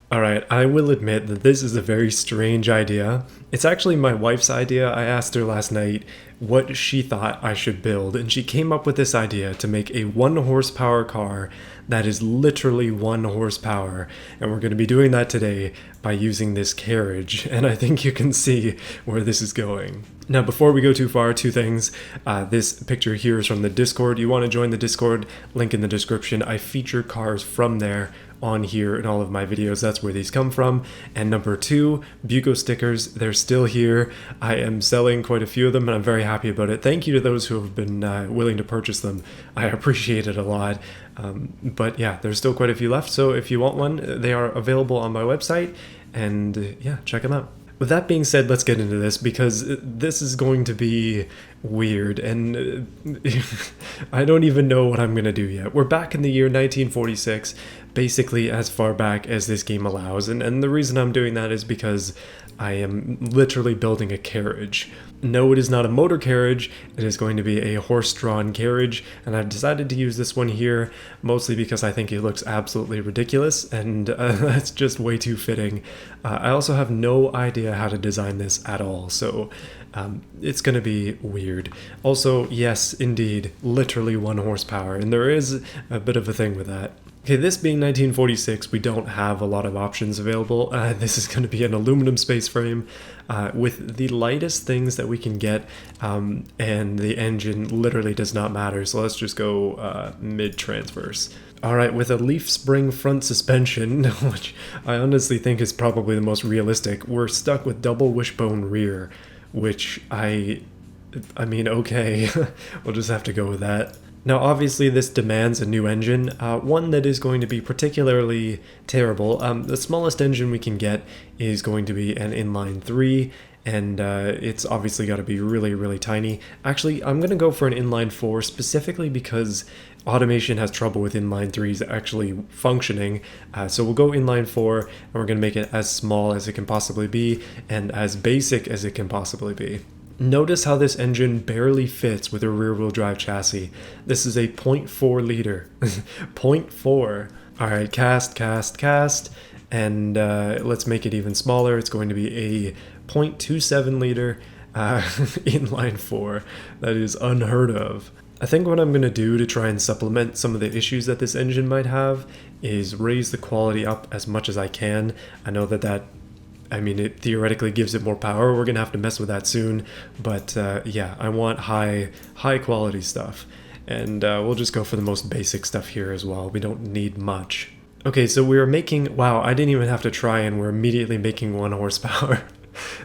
Alright, I will admit that this is a very strange idea. It's actually my wife's idea. I asked her last night what she thought I should build, and she came up with this idea to make a 1 horsepower car that is literally 1 horsepower. And we're going to be doing that today by using this carriage, and I think you can see where this is going. Now, before we go too far, two things. This picture here is from the Discord. You want to join the Discord, link in the description. I feature cars from there on here in all of my videos. That's where these come from. And number two, Buco stickers. They're still here. I am selling quite a few of them and I'm very happy about it. Thank you to those who have been willing to purchase them. I appreciate it a lot. But yeah, there's still quite a few left. So if you want one, they are available on my website. And yeah, check them out. With that being said, let's get into this because this is going to be weird and I don't even know what I'm going to do yet. We're back in the year 1946, basically as far back as this game allows. And the reason I'm doing that is because I am literally building a carriage. No, it is not a motor carriage. It is going to be a horse-drawn carriage, and I've decided to use this one here mostly because I think it looks absolutely ridiculous, and that's just way too fitting. I also have no idea how to design this at all, so it's going to be weird. Also, yes, indeed, literally 1 horsepower, and there is a bit of a thing with that. Okay, this being 1946, we don't have a lot of options available. This is going to be an aluminum space frame with the lightest things that we can get, and the engine literally does not matter, so let's just go mid-transverse. Alright, with a leaf spring front suspension, which I honestly think is probably the most realistic, we're stuck with double wishbone rear, which I mean, okay, we'll just have to go with that. Now, obviously, this demands a new engine, one that is going to be particularly terrible. The smallest engine we can get is going to be an inline 3, and it's obviously got to be really, really tiny. Actually, I'm going to go for an inline 4 specifically because automation has trouble with inline 3s actually functioning. So we'll go inline 4, and we're going to make it as small as it can possibly be and as basic as it can possibly be. Notice how this engine barely fits with a rear-wheel drive chassis. This is a 0.4 liter. 0.4. Alright, cast, and let's make it even smaller. It's going to be a 0.27 liter inline 4. That is unheard of. I think what I'm going to do to try and supplement some of the issues that this engine might have is raise the quality up as much as I can. I know that it theoretically gives it more power. We're gonna have to mess with that soon, but yeah, I want high quality stuff, and we'll just go for the most basic stuff here as well. We don't need much. Okay, so we're making, wow, I didn't even have to try, and we're immediately making 1 horsepower.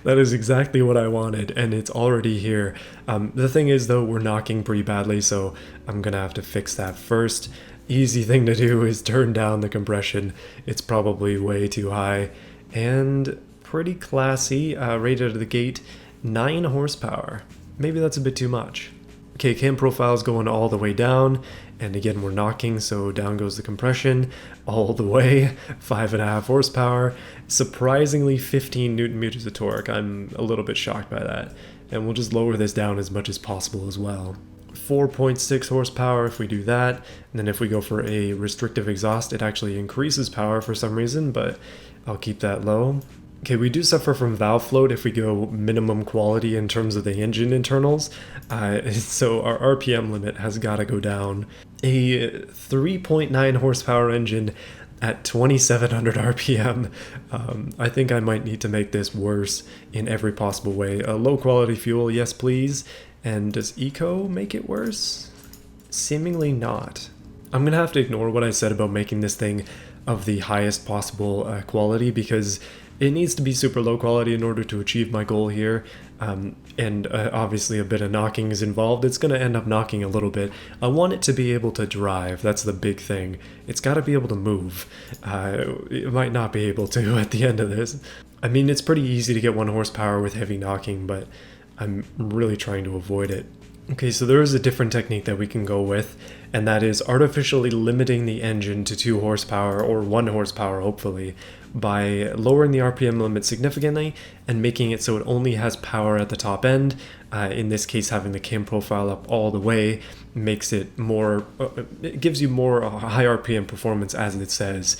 That is exactly what I wanted, and it's already here. The thing is, though, we're knocking pretty badly, so I'm gonna have to fix that first. Easy thing to do is turn down the compression. It's probably way too high, and pretty classy, right out of the gate, 9 horsepower. Maybe that's a bit too much. Okay, cam profile's going all the way down, and again we're knocking, so down goes the compression all the way, 5.5 horsepower, surprisingly 15 newton meters of torque. I'm a little bit shocked by that, and we'll just lower this down as much as possible as well. 4.6 horsepower if we do that, and then if we go for a restrictive exhaust, it actually increases power for some reason, but I'll keep that low. Okay, we do suffer from valve float if we go minimum quality in terms of the engine internals, so our RPM limit has got to go down. A 3.9 horsepower engine at 2700 RPM, I think I might need to make this worse in every possible way. A low quality fuel, yes please, and does eco make it worse? Seemingly not. I'm gonna have to ignore what I said about making this thing of the highest possible quality because it needs to be super low quality in order to achieve my goal here, and obviously a bit of knocking is involved. It's going to end up knocking a little bit. I want it to be able to drive. That's the big thing. It's got to be able to move. It might not be able to at the end of this. I mean, it's pretty easy to get 1 horsepower with heavy knocking, but I'm really trying to avoid it. Okay, so there is a different technique that we can go with, and that is artificially limiting the engine to 2 horsepower, or 1 horsepower hopefully, by lowering the RPM limit significantly and making it so it only has power at the top end. In this case, having the cam profile up all the way makes it more, it gives you more high RPM performance, as it says.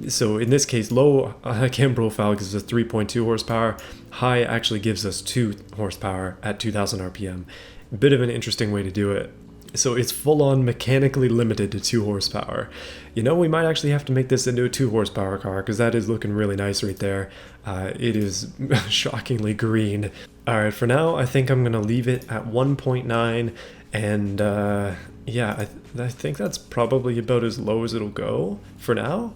So in this case, low cam profile gives us 3.2 horsepower. High actually gives us 2 horsepower at 2000 RPM. A bit of an interesting way to do it. So it's full-on mechanically limited to 2 horsepower. You know, we might actually have to make this into a 2 horsepower car, because that is looking really nice right there. It is shockingly green. All right, for now, I think I'm going to leave it at 1.9, and yeah, I think that's probably about as low as it'll go for now.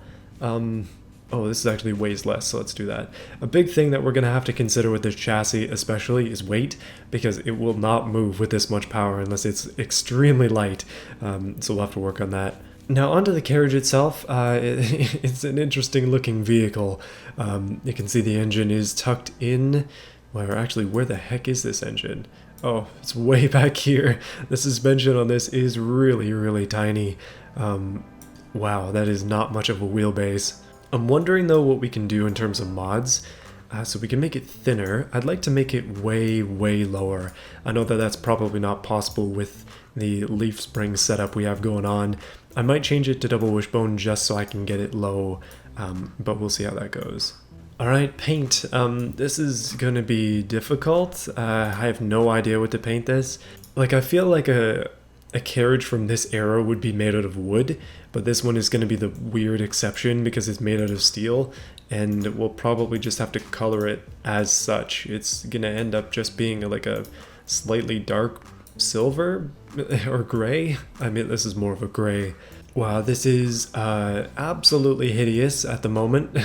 Oh, this is actually weighs less, so let's do that. A big thing that we're going to have to consider with this chassis especially is weight, because it will not move with this much power unless it's extremely light, so we'll have to work on that. Now onto the carriage itself. It's an interesting looking vehicle. You can see the engine is tucked in. Well, actually, where the heck is this engine? Oh, it's way back here. The suspension on this is really, really tiny. Wow, that is not much of a wheelbase. I'm wondering though what we can do in terms of mods. So we can make it thinner. I'd like to make it way, way lower. I know that that's probably not possible with the leaf spring setup we have going on. I might change it to double wishbone just so I can get it low, but we'll see how that goes. Alright, paint. This is going to be difficult. I have no idea what to paint this. Like, I feel like a carriage from this era would be made out of wood, but this one is going to be the weird exception because it's made out of steel, and we'll probably just have to color it as such. It's going to end up just being like a slightly dark silver or gray. I mean, this is more of a gray. Wow, this is absolutely hideous at the moment.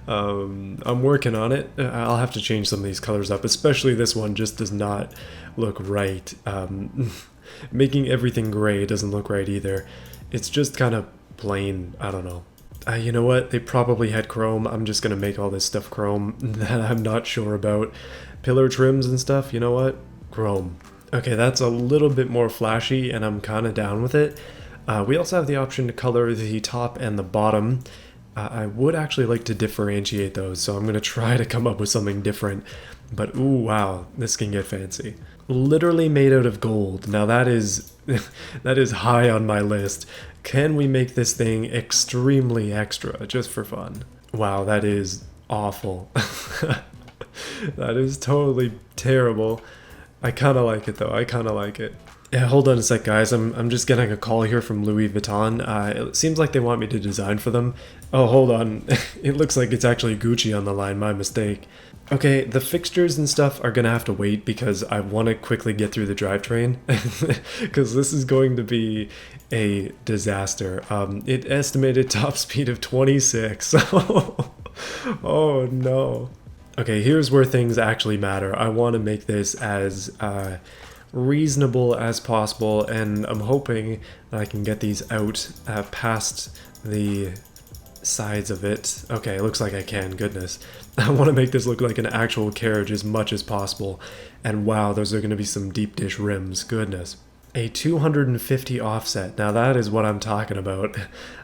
I'm working on it. I'll have to change some of these colors up, especially this one just does not look right. Making everything gray doesn't look right either. It's just kind of plain. I don't know. You know what? They probably had chrome. I'm just going to make all this stuff chrome that I'm not sure about. Pillar trims and stuff, you know what? Chrome. Okay, that's a little bit more flashy, and I'm kind of down with it. We also have the option to color the top and the bottom. I would actually like to differentiate those, so I'm going to try to come up with something different. But ooh, wow, this can get fancy. Literally made out of gold. Now that is that is high on my list. Can we make this thing extremely extra just for fun? Wow, that is awful. That is totally terrible. I kind of like it though. I kind of like it. Yeah, hold on a sec, guys. I'm just getting a call here from Louis Vuitton. It seems like they want me to design for them. Oh, hold on. It looks like it's actually Gucci on the line. My mistake. Okay, the fixtures and stuff are gonna have to wait because I want to quickly get through the drivetrain because this is going to be a disaster. It estimated top speed of 26. Oh no. Okay, here's where things actually matter. I want to make this as reasonable as possible, and I'm hoping that I can get these out past the sides of it. Okay, it looks like I can. Goodness. I want to make this look like an actual carriage as much as possible. And wow, those are going to be some deep dish rims. Goodness. A 250 offset. Now that is what I'm talking about.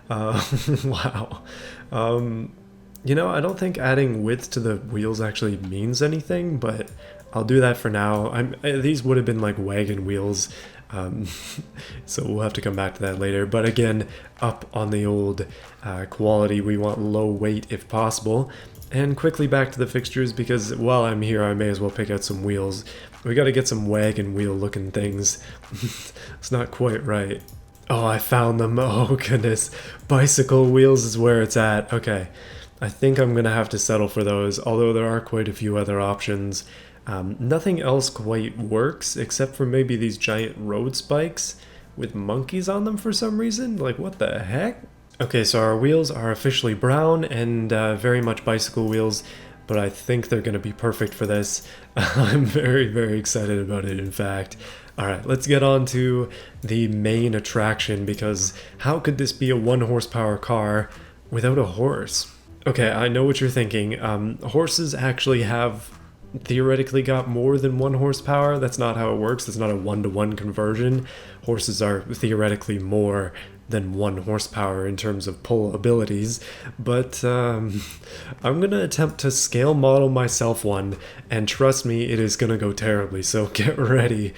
Wow. You know, I don't think adding width to the wheels actually means anything, but I'll do that for now. These would have been like wagon wheels, so we'll have to come back to that later. But again, up on the old quality, we want low weight if possible. And quickly back to the fixtures, because while I'm here, I may as well pick out some wheels. We got to get some wagon wheel looking things. It's not quite right. Oh, I found them. Oh, goodness. Bicycle wheels is where it's at. Okay. I think I'm going to have to settle for those, although there are quite a few other options. Nothing else quite works, except for maybe these giant road spikes with monkeys on them for some reason. Like, what the heck? Okay, so our wheels are officially brown and very much bicycle wheels, but I think they're going to be perfect for this. I'm very, very excited about it, in fact. Alright, let's get on to the main attraction, because how could this be a 1 horsepower car without a horse? Okay, I know what you're thinking. Horses actually have theoretically got more than 1 horsepower. That's not how it works. It's not a 1-to-1 conversion. Horses are theoretically more than 1 horsepower in terms of pull abilities, but I'm gonna attempt to scale model myself one, and trust me, it is gonna go terribly, so get ready.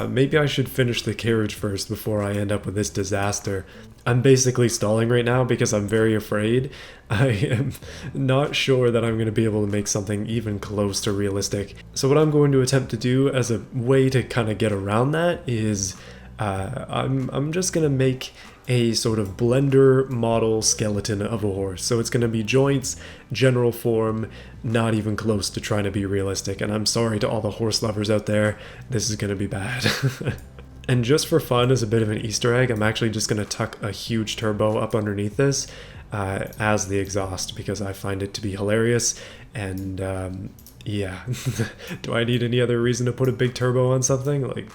Maybe I should finish the carriage first before I end up with this disaster. I'm basically stalling right now because I'm very afraid. I am not sure that I'm going to be able to make something even close to realistic. So what I'm going to attempt to do as a way to kind of get around that is I'm just going to make a sort of blender model skeleton of a horse. So it's going to be joints, general form, not even close to trying to be realistic. And I'm sorry to all the horse lovers out there, this is going to be bad. And just for fun, as a bit of an Easter egg, I'm actually just going to tuck a huge turbo up underneath this as the exhaust because I find it to be hilarious. And yeah, do I need any other reason to put a big turbo on something? Like,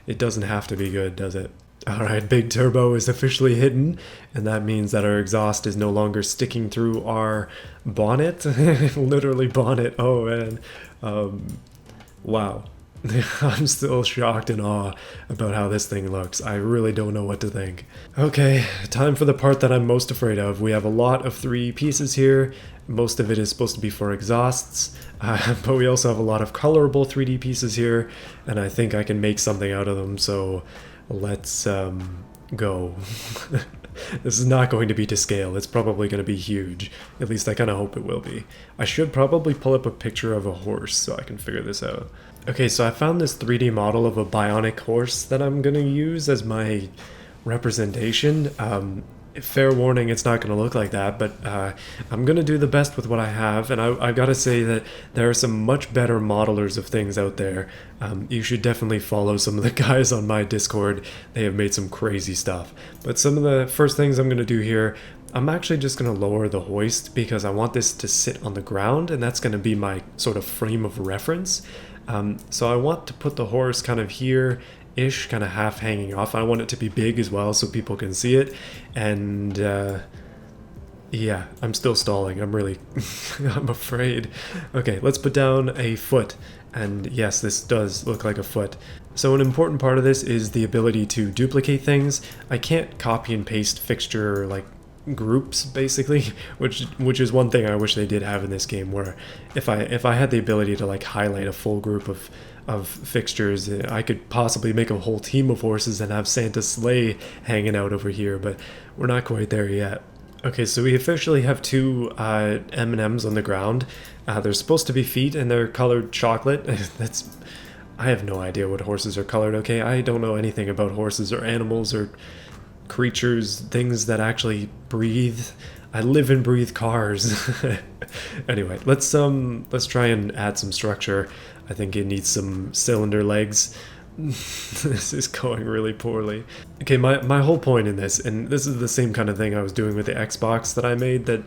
it doesn't have to be good, does it? Alright, big turbo is officially hidden, and that means that our exhaust is no longer sticking through our bonnet. Literally bonnet. Oh man. Wow. I'm still shocked and awe about how this thing looks. I really don't know what to think. Okay, time for the part that I'm most afraid of. We have a lot of 3D pieces here. Most of it is supposed to be for exhausts, but we also have a lot of colorable 3D pieces here, and I think I can make something out of them, so let's go. This is not going to be to scale. It's probably going to be huge. At least I kind of hope it will be. I should probably pull up a picture of a horse so I can figure this out. Okay, so I found this 3D model of a bionic horse that I'm going to use as my representation. Fair warning, it's not going to look like that, but I'm going to do the best with what I have, and I've got to say that there are some much better modelers of things out there. You should definitely follow some of the guys on my Discord. They have made some crazy stuff. But some of the first things I'm going to do here, I'm actually just going to lower the hoist because I want this to sit on the ground, and that's going to be my sort of frame of reference. So I want to put the horse kind of here ish, kind of half hanging off. I want it to be big as well so people can see it. And yeah, I'm still stalling. I'm really I'm afraid. Okay, let's put down a foot. And yes, this does look like a foot. So an important part of this is the ability to duplicate things. I can't copy and paste fixture like groups basically, which is one thing I wish they did have in this game, where if I had the ability to like highlight a full group of fixtures, I could possibly make a whole team of horses and have Santa's sleigh hanging out over here, but we're not quite there yet. Okay, so we officially have 2 M&Ms on the ground. They're supposed to be feet and they're colored chocolate. I have no idea what horses are colored, okay? I don't know anything about horses or animals or creatures, things that actually breathe. I live and breathe cars. Anyway, let's try and add some structure. I think it needs some cylinder legs. This is going really poorly. Okay, my whole point in this, and this is the same kind of thing I was doing with the Xbox that I made that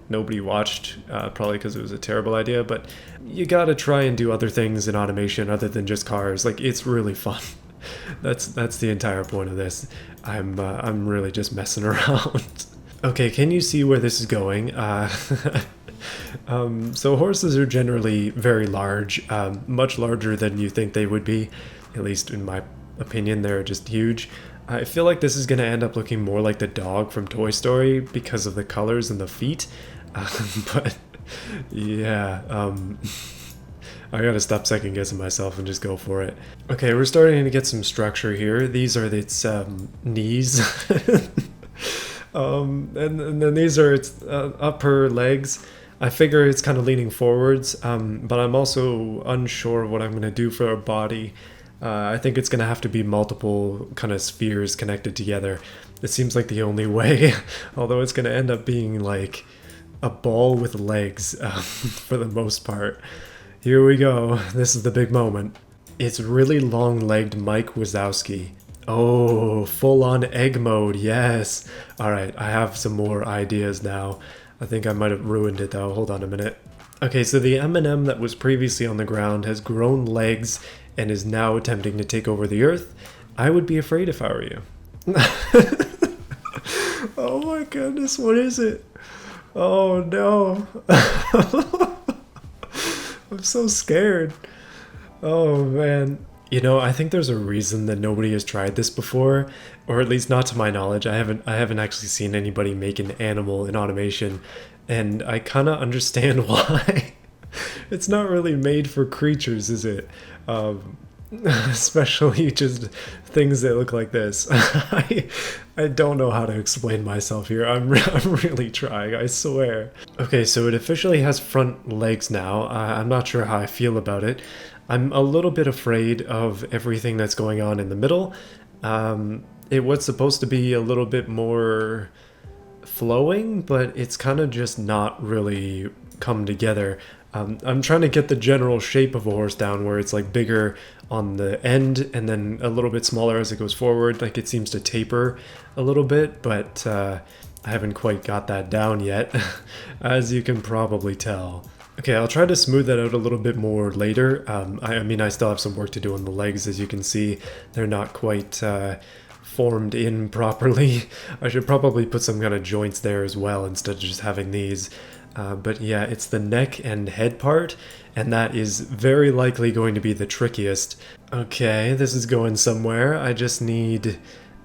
nobody watched, probably because it was a terrible idea, but you gotta try and do other things in automation other than just cars. Like, it's really fun. That's the entire point of this. I'm really just messing around. Okay, can you see where this is going? So horses are generally very large, much larger than you think they would be. At least in my opinion, they're just huge. I feel like this is going to end up looking more like the dog from Toy Story because of the colors and the feet. But yeah, I gotta stop second guessing myself and just go for it. Okay, we're starting to get some structure here. These are its knees. And then these are its upper legs. I figure it's kind of leaning forwards, but I'm also unsure of what I'm going to do for a body. I think it's going to have to be multiple kind of spheres connected together. It seems like the only way, although it's going to end up being like a ball with legs for the most part. Here we go. This is the big moment. It's really long-legged Mike Wazowski. Oh, full-on egg mode, yes. Alright, I have some more ideas now. I think I might have ruined it though. Hold on a minute. Okay, so the M&M that was previously on the ground has grown legs and is now attempting to take over the earth. I would be afraid if I were you. Oh my goodness, what is it? Oh no. I'm so scared. Oh man. You know, I think there's a reason that nobody has tried this before, or at least not to my knowledge. I haven't actually seen anybody make an animal in automation, and I kind of understand why. It's not really made for creatures, is it? Um, Especially just things that look like this. I don't know how to explain myself here. I'm really trying, I swear. Okay, so it officially has front legs now. I'm not sure how I feel about it. I'm a little bit afraid of everything that's going on in the middle. It was supposed to be a little bit more flowing, but it's kind of just not really come together. I'm trying to get the general shape of a horse down where it's like bigger on the end and then a little bit smaller as it goes forward. Like it seems to taper a little bit, but I haven't quite got that down yet, as you can probably tell. Okay, I'll try to smooth that out a little bit more later. I mean, I still have some work to do on the legs, as you can see. They're not quite formed in properly. I should probably put some kind of joints there as well instead of just having these. But yeah, it's the neck and head part, and that is very likely going to be the trickiest. Okay, this is going somewhere. I just need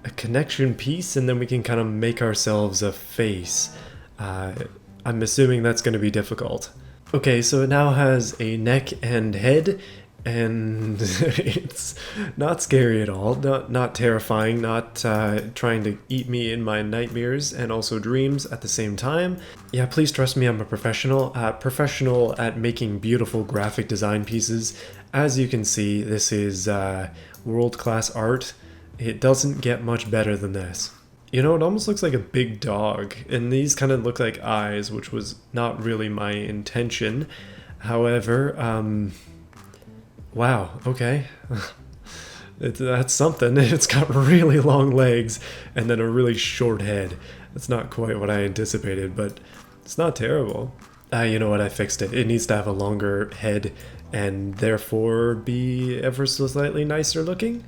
a connection piece, and then we can kind of make ourselves a face. I'm assuming that's going to be difficult. Okay, so it now has a neck and head, and it's not scary at all, not terrifying, not trying to eat me in my nightmares and also dreams at the same time. Yeah, please trust me, I'm a professional at making beautiful graphic design pieces. As you can see, this is world-class art. It doesn't get much better than this. You know, it almost looks like a big dog, and these kind of look like eyes, which was not really my intention. However, wow, okay. That's something. It's got really long legs and then a really short head. That's not quite what I anticipated, but it's not terrible. You know what? I fixed it. It needs to have a longer head and therefore be ever so slightly nicer looking.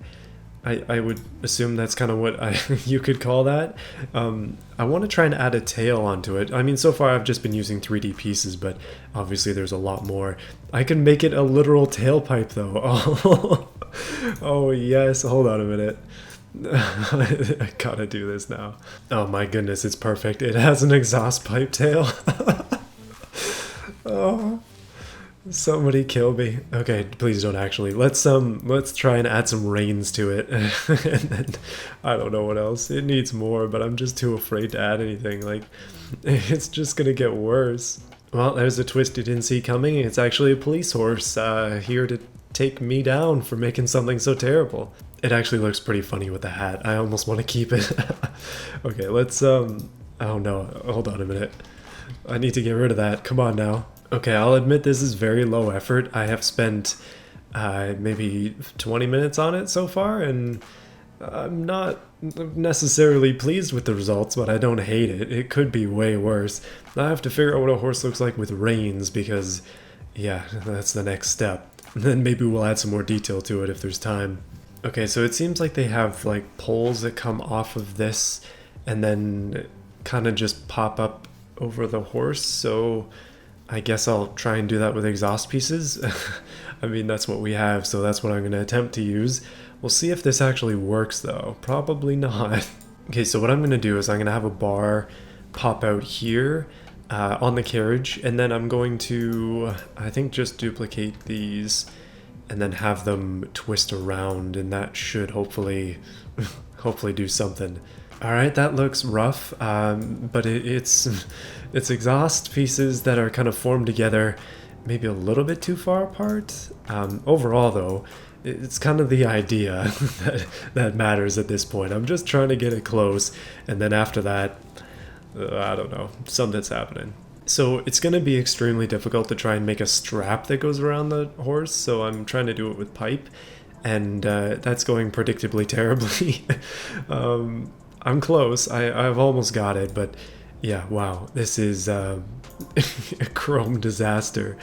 I would assume that's kind of what you could call that. I want to try and add a tail onto it. I mean, so far I've just been using 3D pieces, but obviously there's a lot more. I can make it a literal tailpipe though. Oh, oh yes, hold on a minute. I gotta do this now. Oh my goodness, it's perfect. It has an exhaust pipe tail. Oh. Somebody kill me. Okay, please don't actually. Let's try and add some reins to it. And then I don't know what else. It needs more, but I'm just too afraid to add anything. Like it's just gonna get worse. Well, there's a twist you didn't see coming. It's actually a police horse here to take me down for making something so terrible. It actually looks pretty funny with the hat. I almost want to keep it. Okay, let's oh no, hold on a minute. I need to get rid of that. Come on now. Okay, I'll admit this is very low effort. I have spent maybe 20 minutes on it so far, and I'm not necessarily pleased with the results, but I don't hate it. It could be way worse. I have to figure out what a horse looks like with reins because, yeah, that's the next step. And then maybe we'll add some more detail to it if there's time. Okay, so it seems like they have like poles that come off of this and then kind of just pop up over the horse, so I guess I'll try and do that with exhaust pieces. I mean, that's what we have, so that's what I'm going to attempt to use. We'll see if this actually works, though. Probably not. Okay, so what I'm going to do is I'm going to have a bar pop out here on the carriage, and then I'm going to, I think, just duplicate these and then have them twist around, and that should hopefully do something. All right, that looks rough, but it's exhaust pieces that are kind of formed together, maybe a little bit too far apart. Overall, though, it's kind of the idea that matters at this point. I'm just trying to get it close, and then after that, I don't know, something's happening. So it's going to be extremely difficult to try and make a strap that goes around the horse, so I'm trying to do it with pipe, and that's going predictably terribly. I'm close. I've almost got it, but yeah, wow, this is a chrome disaster.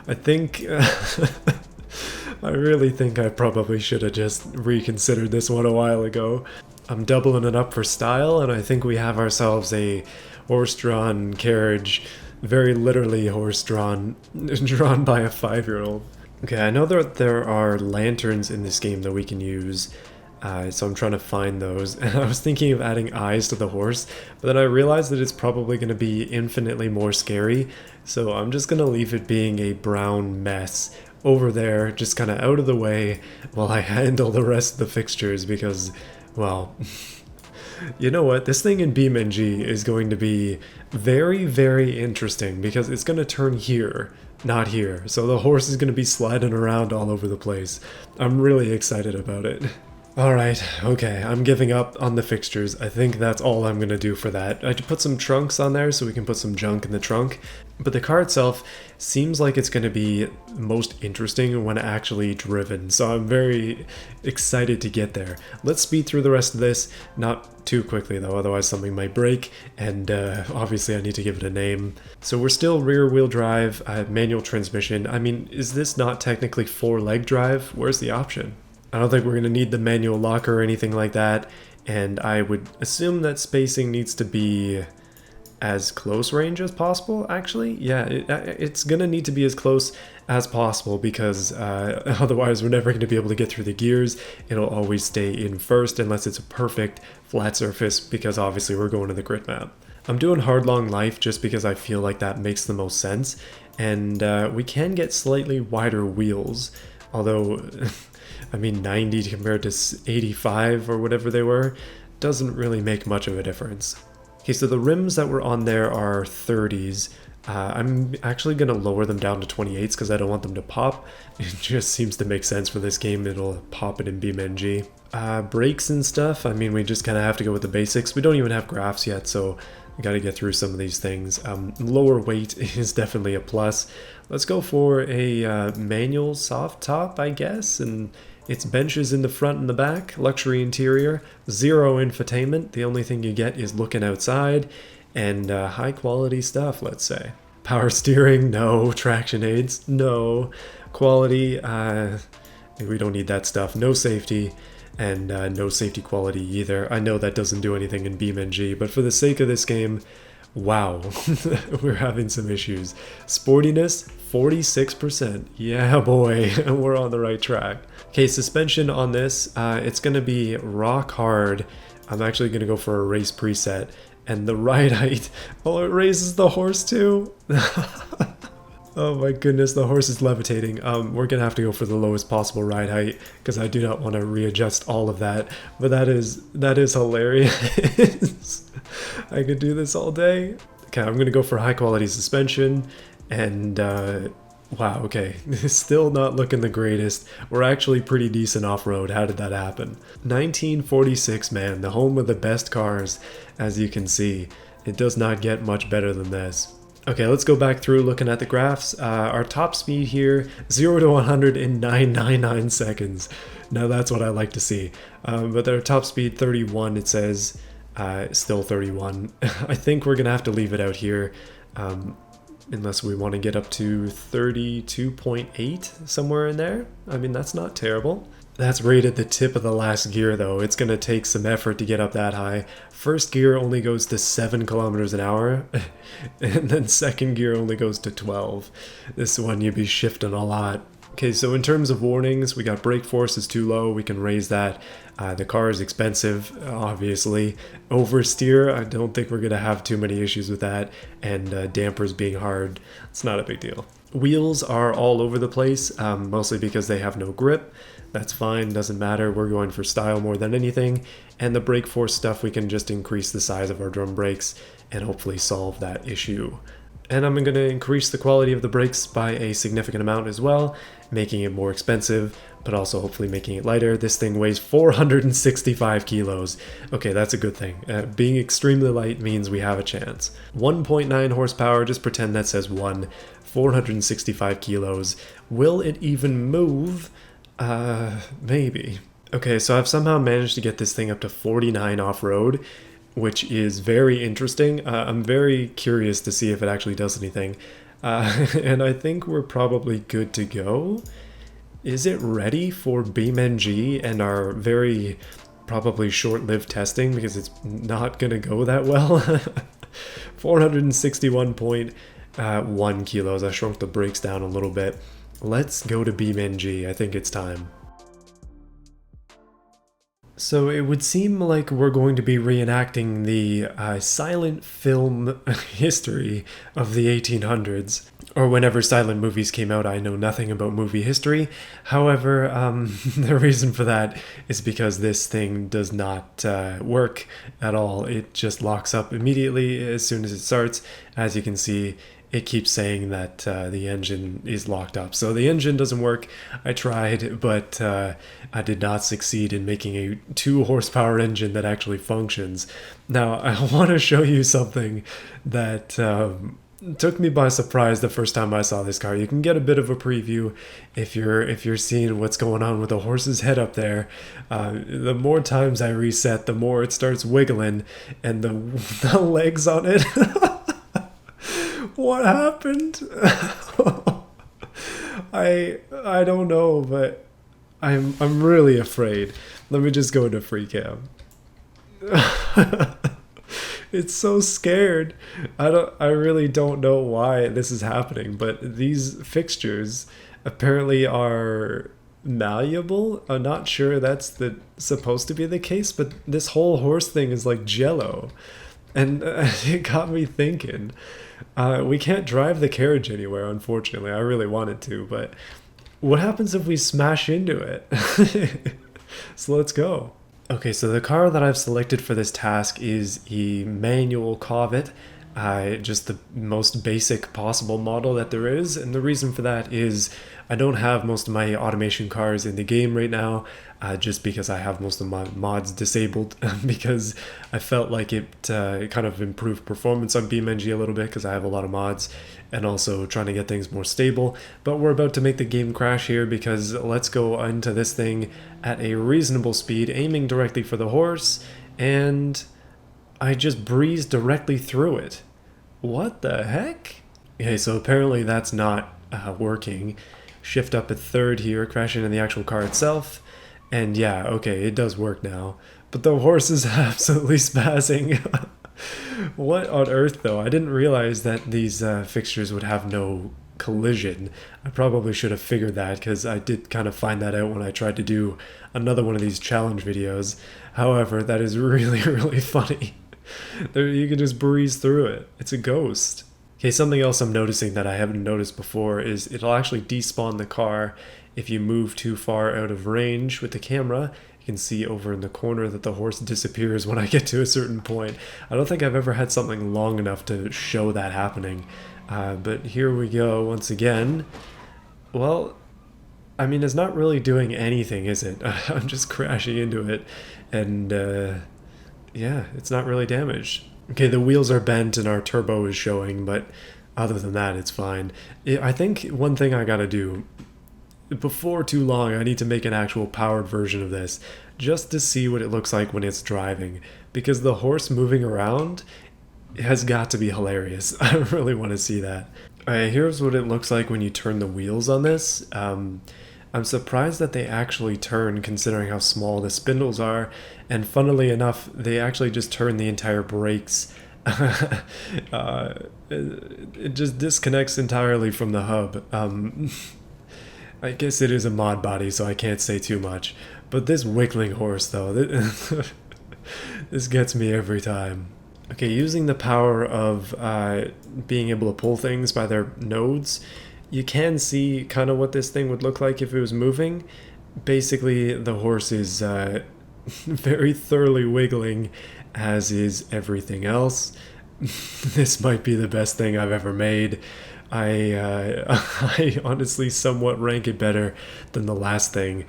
I think I really think I probably should have just reconsidered this one a while ago. I'm doubling it up for style, and I think we have ourselves a horse-drawn carriage, very literally horse-drawn, drawn by a 5-year-old. Okay, I know that there are lanterns in this game that we can use, so I'm trying to find those. And I was thinking of adding eyes to the horse, but then I realized that it's probably going to be infinitely more scary, so I'm just going to leave it being a brown mess over there, just kind of out of the way while I handle the rest of the fixtures because, well, you know what? This thing in BeamNG is going to be very, very interesting because it's going to turn here, not here. So the horse is going to be sliding around all over the place. I'm really excited about it. Alright, okay, I'm giving up on the fixtures. I think that's all I'm gonna do for that. I put some trunks on there so we can put some junk in the trunk, but the car itself seems like it's gonna be most interesting when actually driven, so I'm very excited to get there. Let's speed through the rest of this, not too quickly though, otherwise something might break, and obviously I need to give it a name. So we're still rear wheel drive, manual transmission. I mean, is this not technically 4-leg drive? Where's the option? I don't think we're going to need the manual locker or anything like that, and I would assume that spacing needs to be as close range as possible, actually. Yeah, it's going to need to be as close as possible because otherwise we're never going to be able to get through the gears. It'll always stay in first unless it's a perfect flat surface because obviously we're going to the grid map. I'm doing hard long life just because I feel like that makes the most sense, and we can get slightly wider wheels, although... I mean, 90 compared to 85 or whatever they were doesn't really make much of a difference. Okay, so the rims that were on there are 30s. I'm actually going to lower them down to 28s because I don't want them to pop. It just seems to make sense for this game. It'll pop it in BeamNG. Brakes and stuff, I mean, we just kind of have to go with the basics. We don't even have graphs yet, so we got to get through some of these things. Lower weight is definitely a plus. Let's go for a manual soft top, I guess, and it's benches in the front and the back, luxury interior, zero infotainment. The only thing you get is looking outside, and high quality stuff, let's say. Power steering, no. Traction aids, no. Quality, we don't need that stuff. No safety, and no safety quality either. I know that doesn't do anything in BeamNG, but for the sake of this game, wow, we're having some issues. Sportiness, 46%. Yeah, boy, we're on the right track. Okay, suspension on this, it's going to be rock hard. I'm actually going to go for a race preset. And the ride height, oh, it raises the horse too. Oh my goodness, the horse is levitating. We're going to have to go for the lowest possible ride height because I do not want to readjust all of that. But that is hilarious. I could do this all day. Okay, I'm going to go for high quality suspension and wow, okay, still not looking the greatest. We're actually pretty decent off-road. How did that happen? 1946, man, the home of the best cars, as you can see. It does not get much better than this. Okay, let's go back through looking at the graphs. Our top speed here, 0 to 100 in 999 seconds. Now that's what I like to see. But our top speed, 31, it says. Still 31. I think we're going to have to leave it out here. Unless we want to get up to 32.8, somewhere in there. I mean, that's not terrible. That's right at the tip of the last gear, though. It's going to take some effort to get up that high. First gear only goes to 7 kilometers an hour, and then second gear only goes to 12. This one you'd be shifting a lot. Okay, so in terms of warnings, we got brake force is too low. We can raise that. The car is expensive, obviously. Oversteer, I don't think we're going to have too many issues with that. And dampers being hard, it's not a big deal. Wheels are all over the place, mostly because they have no grip. That's fine, doesn't matter. We're going for style more than anything. And the brake force stuff, we can just increase the size of our drum brakes and hopefully solve that issue. And I'm going to increase the quality of the brakes by a significant amount as well, making it more expensive, but also hopefully making it lighter. This thing weighs 465 kilos. Okay, that's a good thing. Being extremely light means we have a chance. 1.9 horsepower, just pretend that says 1. 465 kilos. Will it even move? Maybe. Okay, so I've somehow managed to get this thing up to 49 off-road, which is very interesting. I'm very curious to see if it actually does anything. And I think we're probably good to go. Is it ready for BeamNG and our very probably short-lived testing because it's not going to go that well? 461.1 kilos. I shrunk the brakes down a little bit. let's go to beamng. I think it's time. So it would seem like we're going to be reenacting the silent film history of the 1800s, or whenever silent movies came out. I know nothing about movie history. However, the reason for that is because this thing does not work at all. It just locks up immediately as soon as it starts. As you can see, it keeps saying that the engine is locked up. So the engine doesn't work. I tried, but I did not succeed in making a 2 horsepower engine that actually functions. Now, I want to show you something that took me by surprise the first time I saw this car. You can get a bit of a preview if you're seeing what's going on with the horse's head up there. The more times I reset, the more it starts wiggling, and the legs on it. What happened? I don't know, but I'm really afraid. Let me just go into free cam. It's so scared. I really don't know why this is happening, but these fixtures apparently are malleable. I'm not sure that's supposed to be the case, but this whole horse thing is like jello. And it got me thinking. We can't drive the carriage anywhere, unfortunately. I really wanted to, but what happens if we smash into it? So let's go. Okay, so the car that I've selected for this task is a manual Corvette, just the most basic possible model that there is, and the reason for that is I don't have most of my automation cars in the game right now, just because I have most of my mods disabled, because I felt like it kind of improved performance on beamng a little bit because I have a lot of mods, and also trying to get things more stable. But we're about to make the game crash here, because let's go into this thing at a reasonable speed, aiming directly for the horse, and I just breezed directly through it. What the heck? Okay, so apparently that's not working. Shift up at third here, crash into the actual car itself. And yeah, okay, it does work now. But the horse is absolutely spazzing. What on earth, though? I didn't realize that these fixtures would have no collision. I probably should have figured that, because I did kind of find that out when I tried to do another one of these challenge videos. However, that is really, really funny. You can just breeze through it. It's a ghost. Okay, something else I'm noticing that I haven't noticed before is it'll actually despawn the car if you move too far out of range with the camera. You can see over in the corner that the horse disappears when I get to a certain point. I don't think I've ever had something long enough to show that happening. But here we go once again. Well, I mean, it's not really doing anything, is it? I'm just crashing into it, and yeah, it's not really damaged. Okay, the wheels are bent and our turbo is showing, but other than that, it's fine. I think one thing I gotta do, before too long, I need to make an actual powered version of this, just to see what it looks like when it's driving, because the horse moving around has got to be hilarious. I really want to see that. Alright, here's what it looks like when you turn the wheels on this. I'm surprised that they actually turn, considering how small the spindles are, and funnily enough, they actually just turn the entire brakes. It just disconnects entirely from the hub. I guess it is a mod body, so I can't say too much. But this wiggling horse, though, this gets me every time. Okay, using the power of being able to pull things by their nodes, you can see kind of what this thing would look like if it was moving. Basically, the horse is very thoroughly wiggling, as is everything else. This might be the best thing I've ever made. I honestly somewhat rank it better than the last thing,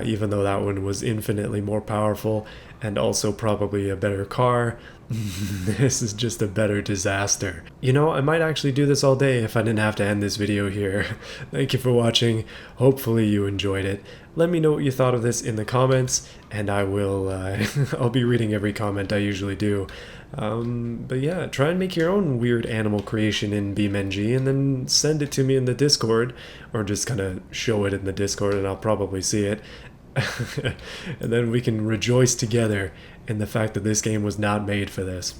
even though that one was infinitely more powerful and also probably a better car. This is just a better disaster. You know, I might actually do this all day if I didn't have to end this video here. Thank you for watching. Hopefully you enjoyed it. Let me know what you thought of this in the comments, and I will I'll be reading every comment I usually do. But yeah, try and make your own weird animal creation in beamng and then send it to me in the Discord, or just kind of show it in the Discord and I'll probably see it. And then we can rejoice together in the fact that this game was not made for this.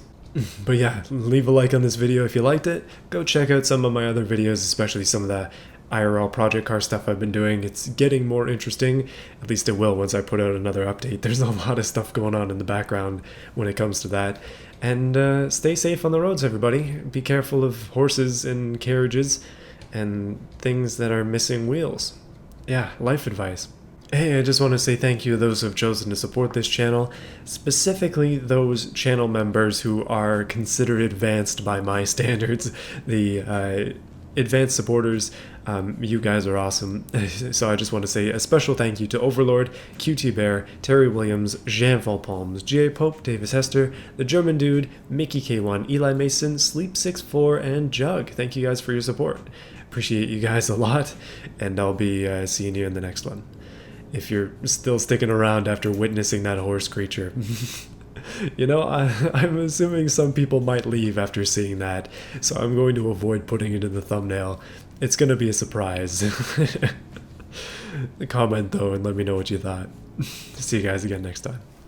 But yeah, leave a like on this video if you liked it. Go check out some of my other videos, especially some of the IRL project car stuff I've been doing. It's getting more interesting. At least it will once I put out another update. There's a lot of stuff going on in the background when it comes to that. And stay safe on the roads, everybody. Be careful of horses and carriages and things that are missing wheels. Yeah, life advice. Hey, I just want to say thank you to those who have chosen to support this channel, specifically those channel members who are considered advanced by my standards. The advanced supporters, you guys are awesome. So I just want to say a special thank you to Overlord, QT Bear, Terry Williams, Jean Palms, G.A. Pope, Davis Hester, The German Dude, Mickey K1, Eli Mason, Sleep64, and Jug. Thank you guys for your support. Appreciate you guys a lot, and I'll be seeing you in the next one. If you're still sticking around after witnessing that horse creature. You know, I'm assuming some people might leave after seeing that, so I'm going to avoid putting it in the thumbnail. It's going to be a surprise. Comment though and let me know what you thought. See you guys again next time.